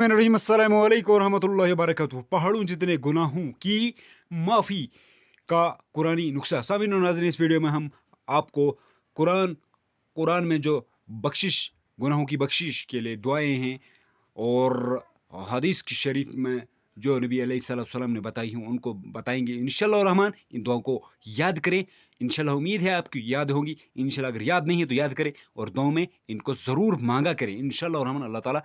रहीम अस्सलाम वालेकुम रहमतुल्लाहि वबरकातुहू। पहाड़ों जितने गुनाहों की माफ़ी का कुरानी नुस्खा। सामीन और नाज़रीन, इस वीडियो में हम आपको कुरान कुरान में जो बख्शिश, गुनाहों की बख्शिश के लिए दुआएं हैं और हदीस की शरीफ में जो नबी अलैहिस्सलाम ने बताई हैं उनको बताएंगे इंशाअल्लाह रहमान। इन दुआओं को याद करें, इंशाअल्लाह उम्मीद है आपकी याद होंगी। इंशाअल्लाह अगर याद नहीं है तो याद करें और दुआओं में इनको ज़रूर मांगा करें। इंशाअल्लाह रहमान अल्लाह ताला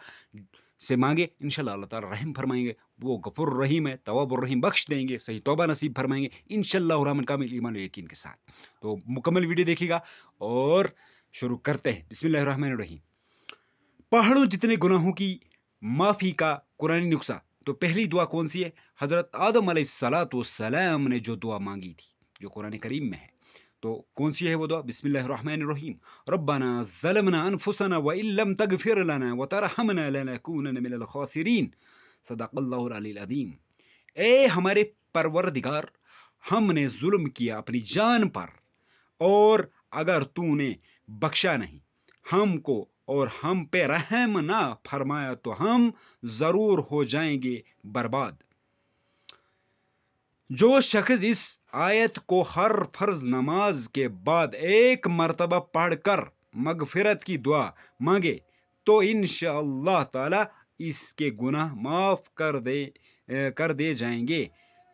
से मांगे, इंशाअल्लाह अल्लाह ताला रहम फरमाएंगे। वो गफूर रहीम है, तवाबुर रहीम, बख्श देंगे, सही तौबा नसीब फरमाएंगे इंशाअल्लाह रहमान, कामिल ईमान और यकीन के साथ। तो मुकम्मल वीडियो देखिएगा और शुरू करते हैं। बिस्मिल्लाहिर रहमानिर रहीम। पहाड़ों जितने गुनाहों की माफ़ी का कुरानी नुस्खा। तो पहली दुआ कौन सी है? हज़रत आदम अलैहिस्सलाम ने जो दुआ मांगी थी, जो कुरान करीम में है, तो कौन सी है वो दुआ? बिस्मिल्लाहिर रहमानिर रहीम। रब्बना ज़लमना अनफुसना व इल्लम तगफिर लना व तरहमना लनकूनन मिनल खासिरीन। सदक़ल्लाहुल अलील अज़ीम। ए हमारे परवरदिगार, हमने जुल्म किया अपनी जान पर, और अगर तूने बख्शा नहीं हमको और हम पे रहम ना फरमाया तो हम जरूर हो जाएंगे बर्बाद। जो शख्स इस आयत को हर फर्ज नमाज के बाद एक मर्तबा पढ़कर मगफिरत की दुआ मांगे तो इंशाअल्लाह ताला इसके गुनाह माफ कर दे जाएंगे,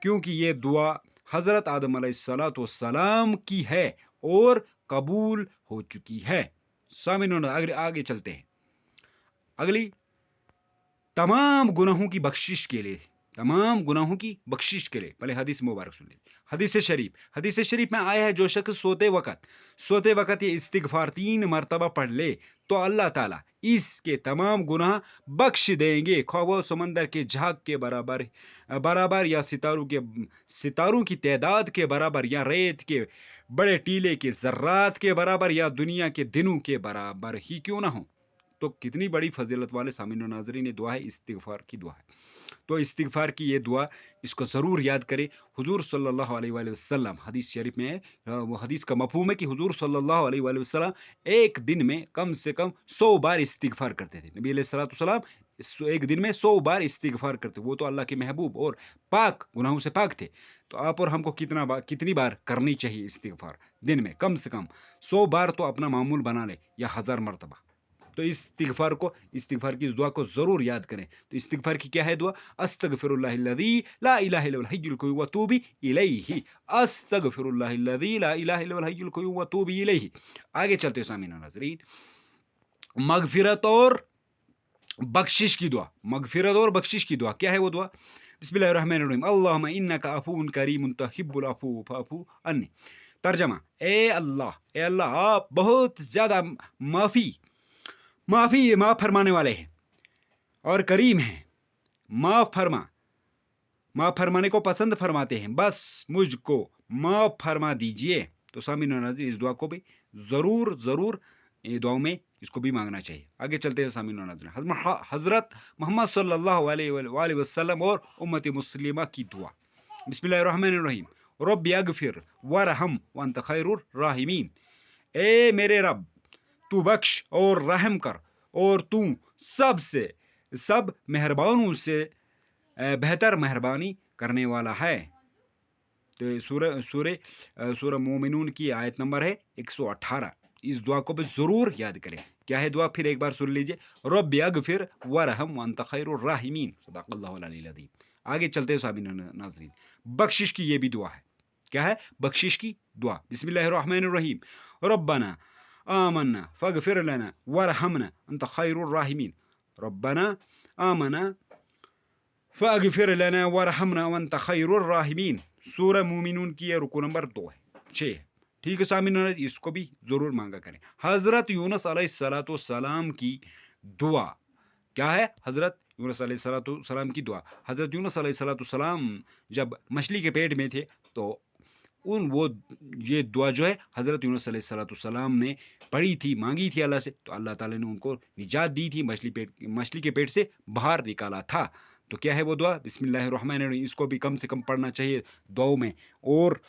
क्योंकि ये दुआ हजरत आदम अलैहिस्सलाम की है और कबूल हो चुकी है। सामिन आगे चलते हैं। अगली तमाम गुनाहों की बख्शिश के लिए, तमाम गुनाहों की बख्शिश के लिए पहले हदीस मुबारक सुन लीजिए। हदीस शरीफ में आया है, जो शख्स सोते वक्त ये इस्तिगफार 3 मरतबा पढ़ ले तो अल्लाह ताला इसके तमाम गुनाह बख्श देंगे, खौफ वो समंदर के झाग के बराबर या सितारों की तादाद के बराबर, या रेत के बड़े टीले के जर्रात के बराबर, या दुनिया के दिनों के बराबर ही क्यों ना हो। तो कितनी बड़ी फजीलत वाले सामीन और नाज़रीन ये दुआ है, इस्तिगफार की दुआ है। तो इस्तिगफार की ये दुआ, इसको ज़रूर याद करें। हुजूर सल्लल्लाहु अलैहि वसल्लम, हदीस शरीफ में है, वो हदीस का मफहूम है कि हुजूर सल्लल्लाहु अलैहि वसल्लम एक दिन में कम से कम 100 बार इस्तिगफार करते थे। नबी अलैहिस्सलाम एक दिन में 100 बार इस्तिगफार करते। वो तो अल्लाह के महबूब और पाक, गुनाहों से पाक थे। तो आप और हमको कितनी बार करनी चाहिए इस्तिगफार? दिन में कम से कम 100 बार तो अपना मामूल बना ले, या 1000 मरतबा। तो इस्तिगफार की इस दुआ को जरूर याद करें। तो इस्तिगफार की क्या है दुआ? अस्तगफिरुल्लाहिल्लज़ी ला इलाहा इल्लहुल हय्युल क़य्यूम व अतूबु इलैहि। अस्तगफिरुल्लाहिल्लज़ी ला इलाहा इल्लहुल हय्युल क़य्यूम व अतूबु इलैहि। आगे चलते हैं सामीन नाज़रीन। मगफिरत और बख्शिश की दुआ। क्या है वो दुआ? बिस्मिल्लाहिर्रहमानिर्रहीम। अल्लाहुम्मा इन्नका अफ़ूउन करीमुन तुहिब्बुल अफ़्व फ़अफ़ू अन्नी। तर्जमा, ए अल्लाह आप बहुत ज्यादा माफ फरमाने वाले हैं और करीम हैं, माफ फरमाने को पसंद फरमाते हैं, बस मुझको माफ फरमा दीजिए। तो सामीन नाज़रीन, इस दुआ को भी जरूर ये दुआओं में इसको भी मांगना चाहिए। आगे चलते हैं सामीन नाज़रीन। हजरत मोहम्मद सल्लल्लाहु अलैहि वसल्लम और उम्मत मुस्लिमा की दुआ। बिस्मिल्लाहिर्रहमानिर्रहीम। रब्बि अगफिर वरहम व अंत खैरुर राहिमीन। ए मेरे रब, तू बख्श और रहम कर और तू सब मेहरबानों से बेहतर मेहरबानी करने वाला है। तो सूरह मोमिनून की आयत नंबर है 118। इस दुआ को भी जरूर याद करें। क्या है दुआ? फिर एक बार सुन लीजिए। रब्बि अगफिर वरहम व अंत खैरुर राहिमीन। सदक़ल्लाहुल अलील अज़ीम। आगे चलते हैं सामीन नाज़रीन। बख्शिश की ये भी दुआ है। क्या है? बख्शिश की दुआ। बिस्मिल्लाहिर्रहमानिर्रहीम। रब्बना आमन्ना फगफिर लना वरहमना अंत खैरुर राहिमीन। रब्बना आमना फगफिर लना वरहमना अंत खैरुर राहिमीन। सूरह मोमिनून की रुकू नंबर 6 है। ठीक है सामीन, इसको भी जरूर मांगा करें। हजरत यूनुस अलैहिस्सलाम की दुआ। क्या है? हजरत यूनुस अलैहिस्सलाम की दुआ। हजरत यूनुस अलैहिस्सलाम जब मछली के पेट में थे तो ये दुआ जो है हजरत यूनुस अलैहिस्सलाम ने पढ़ी थी, मांगी थी अल्लाह से, तो अल्लाह ताला ने उनको निजात दी थी, मछली के पेट से बाहर निकाला था। तो क्या है वो दुआ? बिस्मिल्लाहिर्रहमानिर्रहीम। इसको भी कम से कम पढ़ना चाहिए दुआओं में। और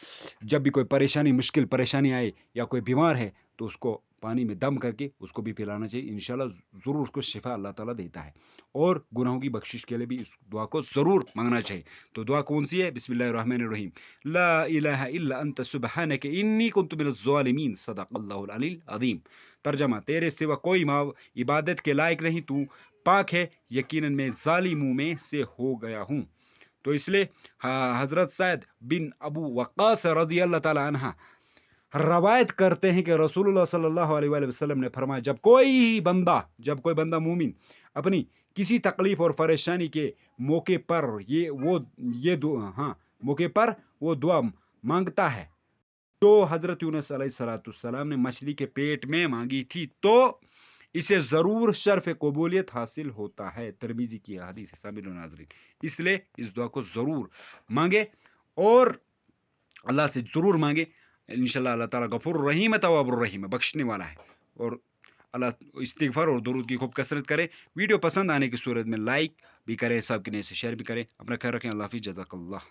जब भी कोई मुश्किल परेशानी आए या कोई बीमार है तो उसको پانی میں دم کر کے اس کو بھی پلانا چاہیے. انشاءاللہ ضرور اس کو شفا اللہ تعالیٰ دیتا ہے. اور گناہوں کی بخشش کے لیے بھی اس دعا کو ضرور مانگنا چاہیے. تو دعا کون سی ہے؟ بسم اللہ الرحمن الرحیم. لا الہ الا انت سبحانک انی کنت من الظالمین. صدق اللہ العلی العظیم. ترجمہ: تیرے سوا کوئی عبادت کے لائق نہیں، تو پاک ہے، یقیناً میں ظالموں میں سے ہو گیا ہوں. تو اس لیے حضرت سعد بن ابو وقاص رضی اللہ تعالیٰ عنہ روایت کرتے ہیں کہ رسول اللہ صلی اللہ علیہ وآلہ وسلم نے فرمایا، جب کوئی بندہ مومن اپنی کسی تکلیف اور پریشانی کے موقع پر وہ دعا مانگتا ہے جو حضرت یونس علیہ السلام نے مچھلی کے پیٹ میں مانگی تھی، تو اسے ضرور شرف قبولیت حاصل ہوتا ہے. ترمذی کی حدیث ہے. سامعین و ناظرین، اس لیے اس دعا کو ضرور مانگے اور اللہ سے ضرور مانگے. انشاءاللہ اللہ تعالیٰ غفور الرحیم تواب الرحیم، بخشنے والا ہے. اور اللہ استغفار اور درود کی خوب کثرت کرے. ویڈیو پسند آنے کی صورت میں لائک بھی کریں، سب کے نیے سے شیئر بھی کریں. اپنا خیال رکھیں. اللہ حافظ. جزاک اللہ.